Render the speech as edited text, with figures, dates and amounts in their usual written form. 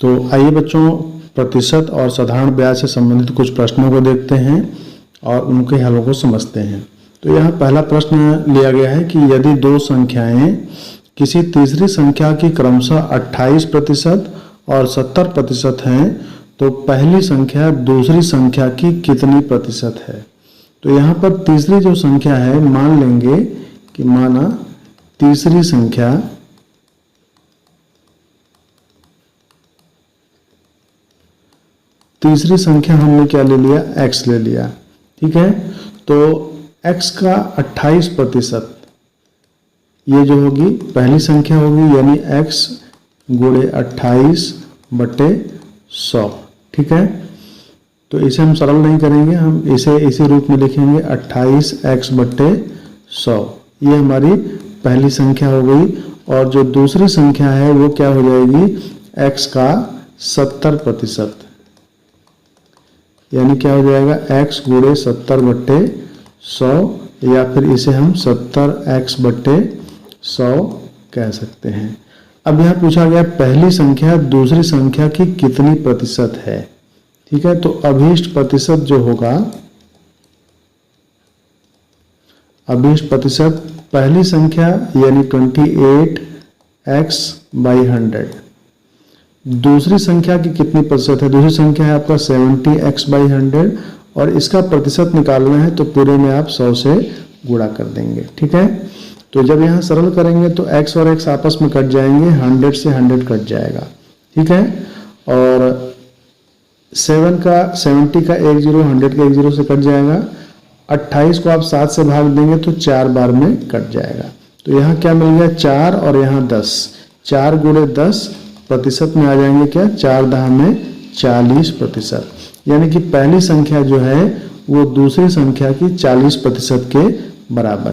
तो आइए बच्चों, प्रतिशत और साधारण ब्याज से संबंधित कुछ प्रश्नों को देखते हैं और उनके हलों को समझते हैं। तो यहाँ पहला प्रश्न लिया गया है कि यदि दो संख्याएं किसी तीसरी संख्या की क्रमशः 28% और 70% हैं तो पहली संख्या दूसरी संख्या की कितनी प्रतिशत है। तो यहाँ पर तीसरी जो संख्या है, मान लेंगे कि माना तीसरी संख्या हमने क्या ले लिया, x ले लिया। ठीक है, तो x का 28%, ये जो होगी पहली संख्या होगी, यानी x गुणे 28/100। ठीक है, तो इसे हम सरल नहीं करेंगे, हम इसे इसी रूप में लिखेंगे 28x/100। ये हमारी पहली संख्या हो गई। और जो दूसरी संख्या है वो क्या हो जाएगी, x का 70%, यानी क्या हो जाएगा x गुणे 70/100, या फिर इसे हम 70x/100 कह सकते हैं। अब यहाँ पूछा गया पहली संख्या दूसरी संख्या की कितनी प्रतिशत है। ठीक है, तो अभीष्ट प्रतिशत जो होगा, अभीष्ट प्रतिशत पहली संख्या यानी 28x/100, दूसरी संख्या की कितनी प्रतिशत है, दूसरी संख्या है आपका 70x/100 और इसका प्रतिशत निकालना है तो पूरे में आप 100 से गुणा कर देंगे। ठीक है, तो जब यहाँ सरल करेंगे तो x और x आपस में कट जाएंगे, 100 से 100 कट जाएगा। ठीक है, और 70 का 10, 100 का 10 से कट जाएगा। 28 को आप 7 से भाग देंगे तो 4 बार में कट जाएगा। तो यहाँ क्या मिल गया, 4 और यहाँ 10, 4 गुणे 10 प्रतिशत में आ जाएंगे क्या, 4×10 में 40%, यानी कि पहली संख्या जो है वो दूसरी संख्या की 40% के बराबर।